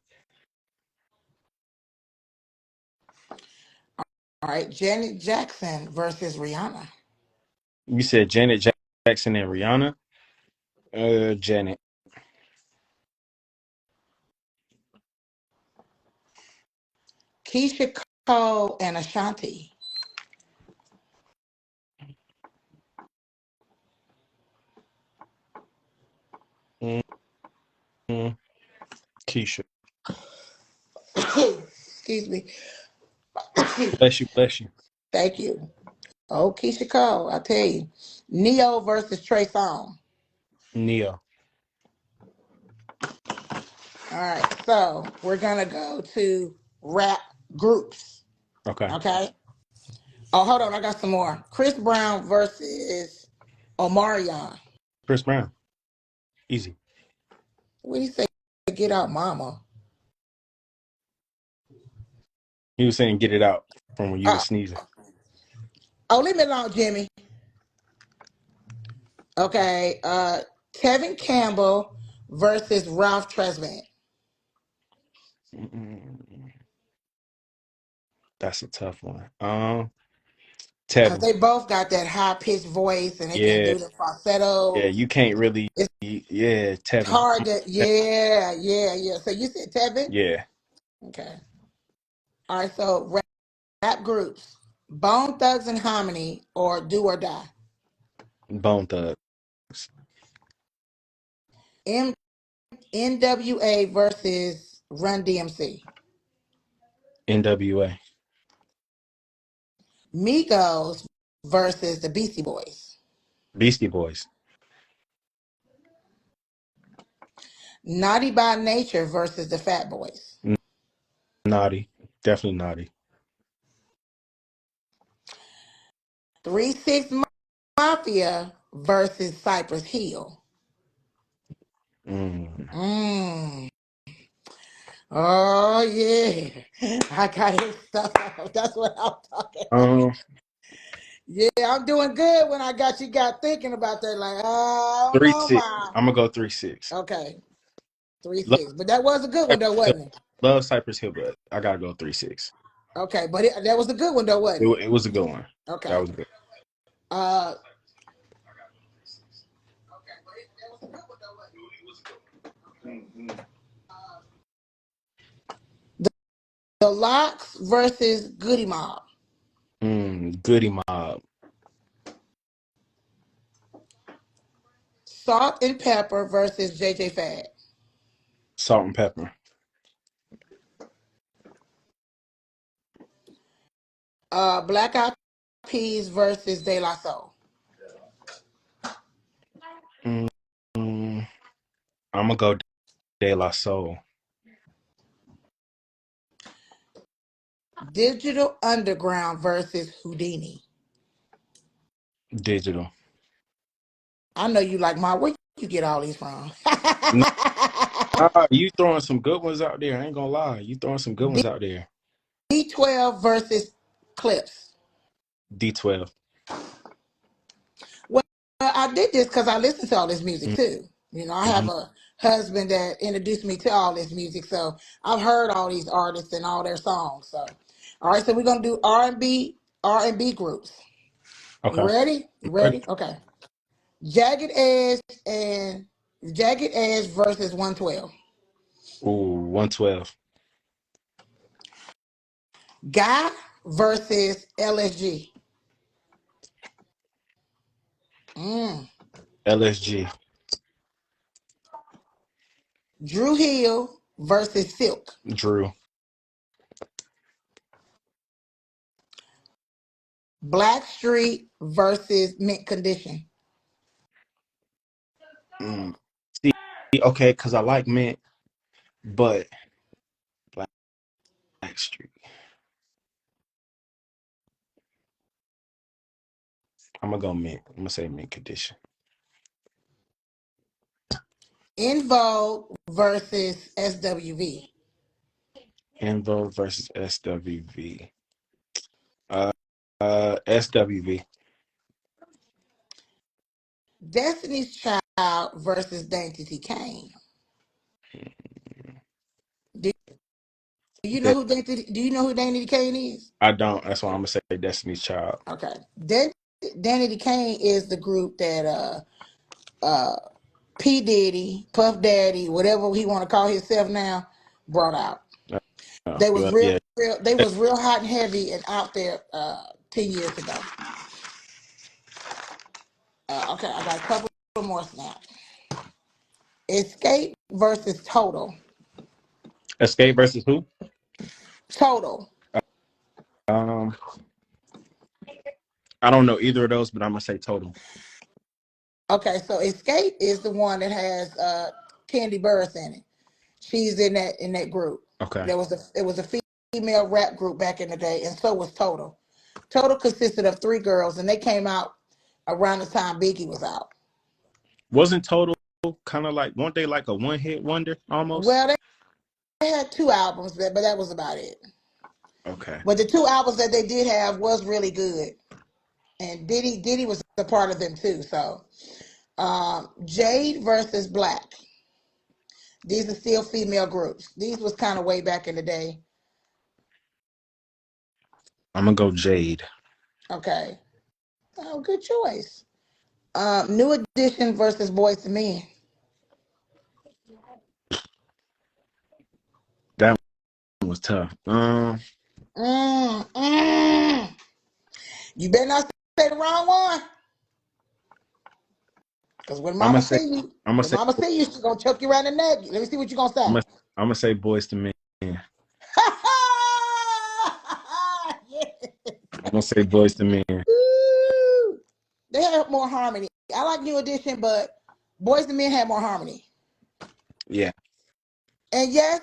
All right. Janet Jackson versus Rihanna. You said Janet Jackson and Rihanna? Janet. Keisha Cole and Ashanti. Mm. Keisha. Excuse me. Bless you, bless you. Thank you. Oh, Keisha Cole, I tell you. Neo versus Trey Songz. Neo. All right, so we're gonna go to rap groups. Okay. Okay. Oh, hold on, I got some more. Chris Brown versus Omarion. Chris Brown. Easy. What do you say? Get out, mama. He was saying get it out from when you Uh, was sneezing. oh, leave me alone, Jimmy. Okay. Tevin Campbell versus Ralph Tresvant. Mm. That's a tough one. Because Tevin. they both got that high pitched voice and they can Yeah, do the yeah. falsettos. You can't really. It's Yeah, Tevin. hard to, yeah, yeah, yeah. So you said Tevin? Yeah, Okay. All right, so rap groups Bone Thugs and Harmony or Do or Die? Bone Thugs. M- NWA versus Run DMC. NWA. Migos versus the Beastie Boys. Beastie Boys. Naughty by Nature versus the Fat Boys. Naughty. Definitely naughty. 3 6 Mafia versus Cypress Hill. Mm. Mm. Oh yeah. I got it stuff. That's what I'm talking about. Um, Yeah, I'm doing good when I got thinking about that. Like, I don't three know, six. ma. I'm gonna go 3-6. Okay, three Love six. But that was a good one though, Cypress Hill. wasn't it? Love Cypress Hill, but I gotta go 3-6. Okay, but that was a good one though, wasn't it? It was a good one. That Okay. was good. Uh the, the Locks versus Goody Mob. Goody Mob. Salt and Pepper versus JJ Fad. Salt and Pepper. Black Eyed Peas versus De La Soul. Mm, I'm gonna go De La Soul. Digital Underground versus Houdini. Digital. I know you like my where you get all these from. Nah, you throwing some good ones out there. I ain't gonna lie. You throwing some good ones out there. D12 versus Clips. D12. Well, I did this because I listen to all this music too. You know, I have Mm-hmm. a husband that introduced me to all this music, so I've heard all these artists and all their songs. So, all right, so we're gonna do R and B groups. You Okay. ready? You Ready? ready? Okay. Jagged Edge and Jagged Edge versus 112. Ooh, 112. Guy versus LSG. Mm. LSG. Drew Hill versus Silk. Drew. Blackstreet versus Mint Condition. Mm. See, okay, because I like Mint, but Blackstreet. I'm gonna go Mint. I'm gonna say Mint condition. In Vogue versus SWV. Invo versus SWV. Uh, SWV. Destiny's Child versus Dainty T. Kane. Do you know That who Dainty T. Kane is? I don't. That's why I'm gonna say Destiny's Child. Okay. Danny T. Kane is the group that uh P. Diddy, Puff Daddy, whatever he want to call himself now, brought out. They was Well, real, yeah. real they was real hot and heavy and out there 10 years ago. Okay, I got a couple more snaps. Escape versus Total. Escape versus who? Total. Um, I don't know either of those, but I'm gonna say Total. Okay, so Escape is the one that has Candy Burris in it. She's in that group. Okay. It was a female rap group back in the day, and so was Total. Total consisted of three girls, and they came out around the time Biggie was out. Wasn't Total kind of like weren't they like a one hit wonder almost? Well, they had two albums, but that was about it. Okay. But the two albums that they did have was really good, and Diddy was a part of them too. So Jade versus Black. These are still female groups. These was kind of way back in the day. I'm gonna go Jade. Okay. Oh, good choice. New Edition versus Boys to Men. That one was tough. Mm, mm. You better not say the wrong one. Because I'm gonna say I'm gonna when say mama see you, she's gonna choke you around the neck. Let me see what you're gonna I'm say. gonna I'm gonna say Boys to Men. I'm Yeah. gonna say Boys to Men. Woo. They have more harmony. I like New Edition, but Boys and Men have more harmony. Yeah, And yes,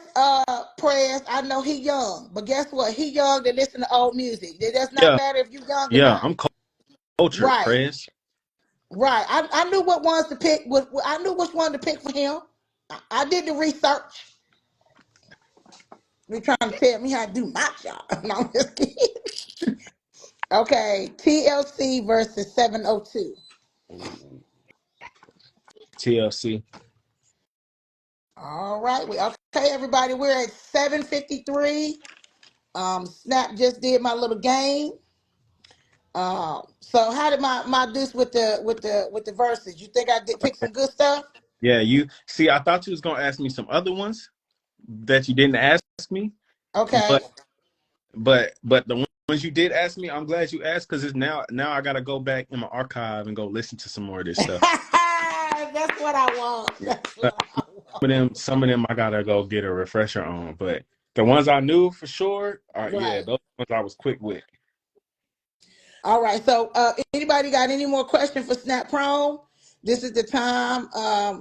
Prayers, I know he young, but guess what? He young to listen to old music. It does not yeah, matter if you young or yeah. not. I'm cultured, Right, Prez. right. I knew what ones to pick. I knew which one to pick for him. I did the research. You're trying to tell me how to do my job. No, I'm just kidding. Okay, TLC versus 702. TLC. All right. Okay, everybody. We're at 7:53. Snap just did my little game. So how did my deuce with the verses? You think I did pick some good stuff? Yeah, you see. I thought you was gonna ask me some other ones that you didn't ask me, Okay. but the ones you did ask me, I'm glad you asked because it's now I gotta go back in my archive and go listen to some more of this stuff. That's what I want. Yeah. That's what I want. Some of them I gotta go get a refresher on, but the ones I knew for sure are yeah, Right. those ones I was quick with. All right. So anybody got any more questions for Snap Prone? This is the time.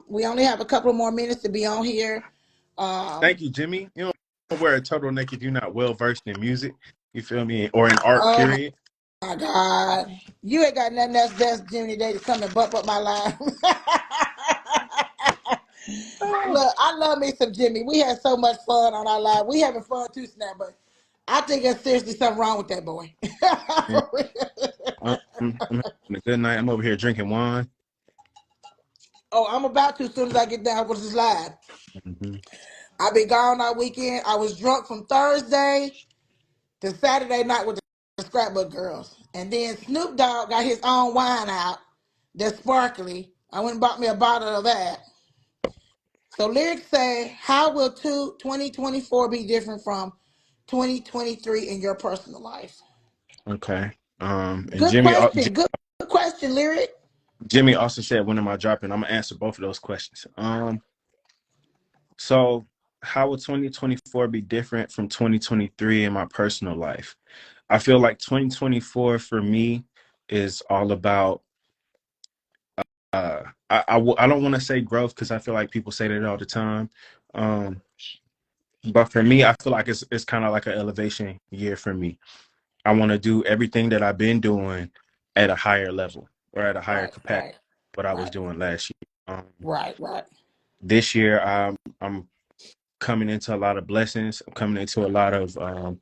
We only have a couple of more minutes to be on here. Thank you, Jimmy. You don't wear a turtleneck if you're not well versed in music. You feel me? Or in art, Oh period. my God. You ain't got nothing else best, Jimmy, today to come and bump up my line. Look, I love me some Jimmy. We had so much fun on our live. We having fun too, Snap, but I think there's seriously something wrong with that boy. Yeah. I'm having a good night. I'm over here drinking wine. Oh, I'm about to as soon as I get down with this live. Hmm. I've been gone all weekend. I was drunk from Thursday to Saturday night with the Scrapbook Girls. And then Snoop Dogg got his own wine out that's sparkly. I went and bought me a bottle of that. So lyrics say, how will 2024 be different from 2023 in your personal life? Okay. And Good question. Good question, lyric. Jimmy also said, when am I dropping? I'm gonna answer both of those questions. So how will 2024 be different from 2023 in my personal life? I feel like 2024 for me is all about I don't want to say growth because I feel like people say that all the time. Um, but for me, I feel like it's kind of like an elevation year for me. I want to do everything that I've been doing at a higher level or at a higher Right, capacity right, what I was right, doing last year. right, right. This year, I'm coming into a lot of blessings. I'm coming into a lot of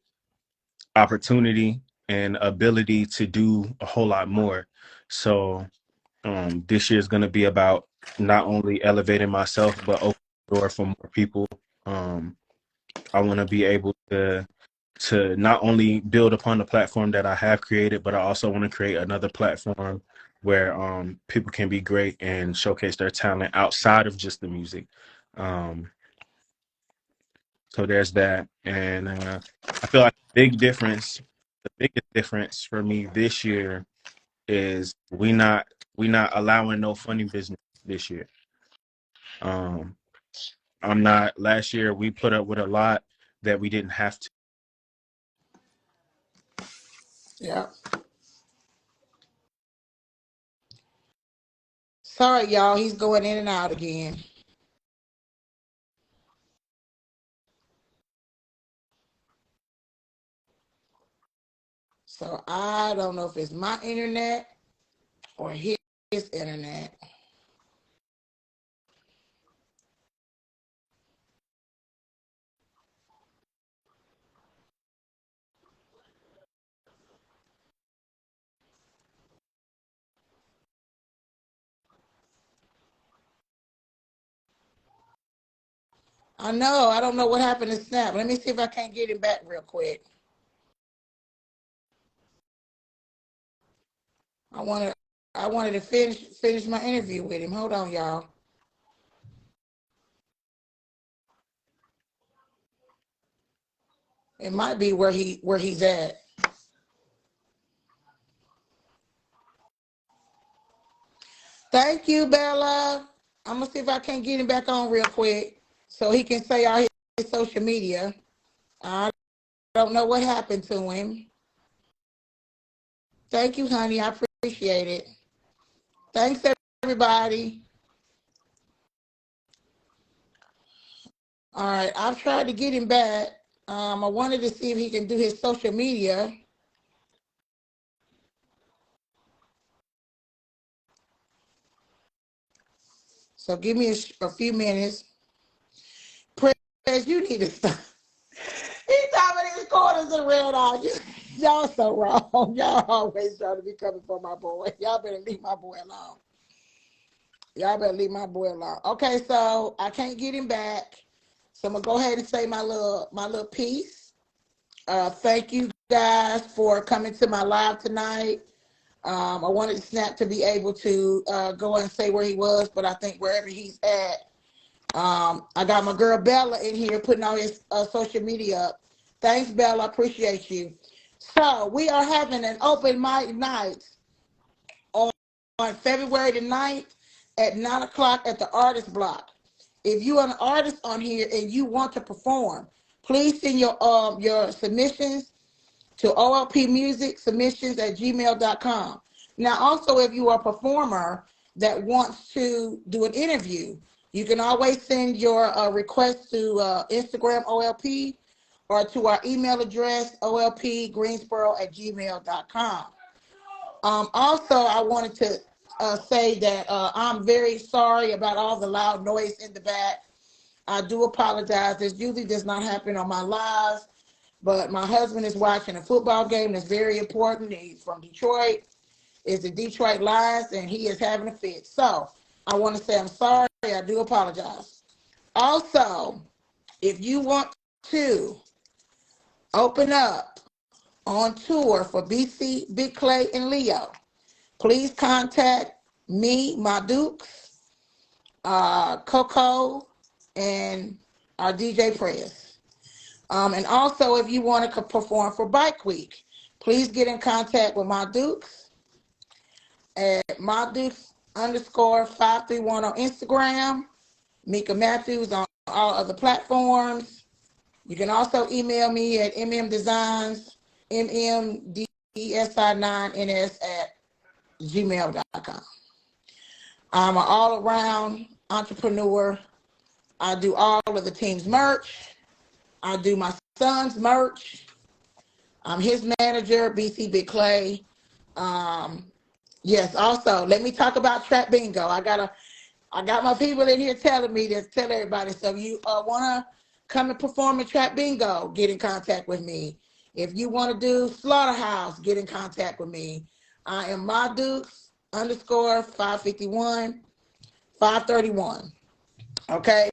opportunity and ability to do a whole lot more. So this year is going to be about not only elevating myself, but opening the door for more people. Um, I want to be able to not only build upon the platform that I have created, but I also want to create another platform where people can be great and showcase their talent outside of just the music. Um, so there's that, and I feel like the biggest difference for me this year is we not allowing no funny business this year. Um, I'm not. Last year we put up with a lot that we didn't have to. Yeah. Sorry, y'all. He's going in and out again. So I don't know if it's my internet or his internet. I know. I don't know what happened to Snap. Let me see if I can't get him back real quick. I wanted I wanted to finish my interview with him. Hold on, y'all. It might be where he's at. Thank you, Bella. I'm gonna see if I can get him back on real quick so he can say all his social media. I don't know what happened to him. Thank you, honey. I appreciate it. Thanks, everybody. All right, I've tried to get him back. I wanted to see if he can do his social media. So give me a few minutes. Prez, you need to stop. He's talking his quarters and red eye. Y'all so wrong. Y'all always trying to be coming for my boy. Y'all better leave my boy alone. Y'all better leave my boy alone. Okay, so I can't get him back. So I'm gonna go ahead and say my little piece. Thank you guys for coming to my live tonight. I wanted Snap to be able to go and say where he was, but I think wherever he's at, I got my girl Bella in here putting all his social media up. Thanks, Bella. I appreciate you. So we are having an open mic night on February the 9th at 9 o'clock at the Artist Block. If you're an artist on here and you want to perform, please send your submissions to OLP Music Submissions at gmail.com. Now, also, if you are a performer that wants to do an interview, you can always send your request to Instagram OLP or to our email address, olpgreensboro at gmail.com. Also, I wanted to say that I'm very sorry about all the loud noise in the back. I do apologize. This usually does not happen on my lives, but my husband is watching a football game that's very important. He's from Detroit. It's the Detroit Lions, and he is having a fit. So I want to say I'm sorry. I do apologize. Also, if you want to open up on tour for BC, Big Clay, and Leo, please contact me, my Dukes, Coco, and our DJ Press. And also, if you want to perform for Bike Week, please get in contact with my Dukes at my Dukes _531 on Instagram, Mika Matthews on all other platforms. You can also email me at mmdesigns, mmdesi9ns at gmail.com. I'm an all-around entrepreneur. I do all of the team's merch. I do my son's merch. I'm his manager, BC Big Clay. Yes, also, let me talk about Trap Bingo. I got my people in here telling me to tell everybody. So if you want to come and perform in Trap Bingo, get in contact with me. If you want to do Slaughterhouse, get in contact with me. I am Madukes _551, 531. Okay,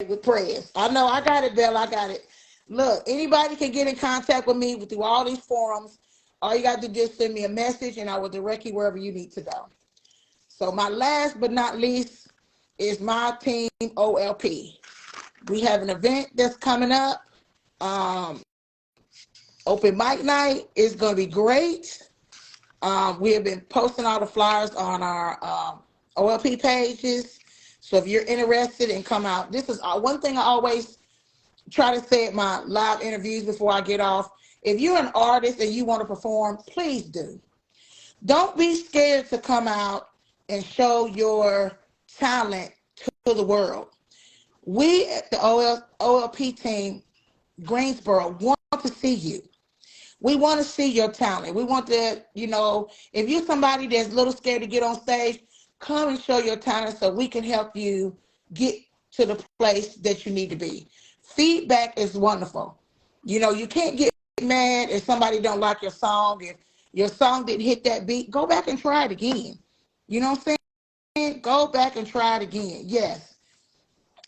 with prayers. I know I got it, Bill. I got it. Look, anybody can get in contact with me through all these forums. All you got to do is send me a message, and I will direct you wherever you need to go. So my last but not least is my team OLP. We have an event that's coming up. Open mic night is going to be great. We have been posting all the flyers on our OLP pages. So if you're interested in come out, this is one thing I always try to say at my live interviews before I get off. If you're an artist and you want to perform, please do. Don't be scared to come out and show your talent to the world. We at the OLP team, Greensboro, want to see you. We want to see your talent. We want to, if you're somebody that's a little scared to get on stage, come and show your talent so we can help you get to the place that you need to be. Feedback is wonderful. You can't get mad if somebody don't like your song. If your song didn't hit that beat, go back and try it again. You know what I'm saying? Go back and try it again. Yes.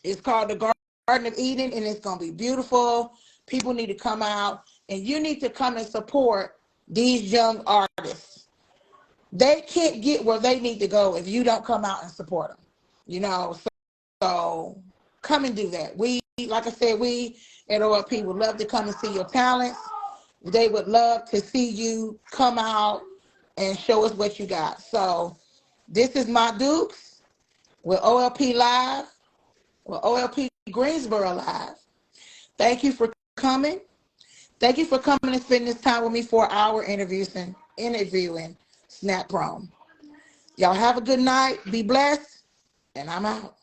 It's called the Garden of Eden, and it's going to be beautiful. People need to come out, and you need to come and support these young artists. They can't get where they need to go if you don't come out and support them. You know, so come and do that. We, like I said, we at OLP would love to come and see your talents. They would love to see you come out and show us what you got. So this is my Dukes with OLP Live, with OLP Greensboro Live. Thank you for coming. Thank you for coming and spending this time with me for our interviewing Snap Prom. Y'all have a good night. Be blessed. And I'm out.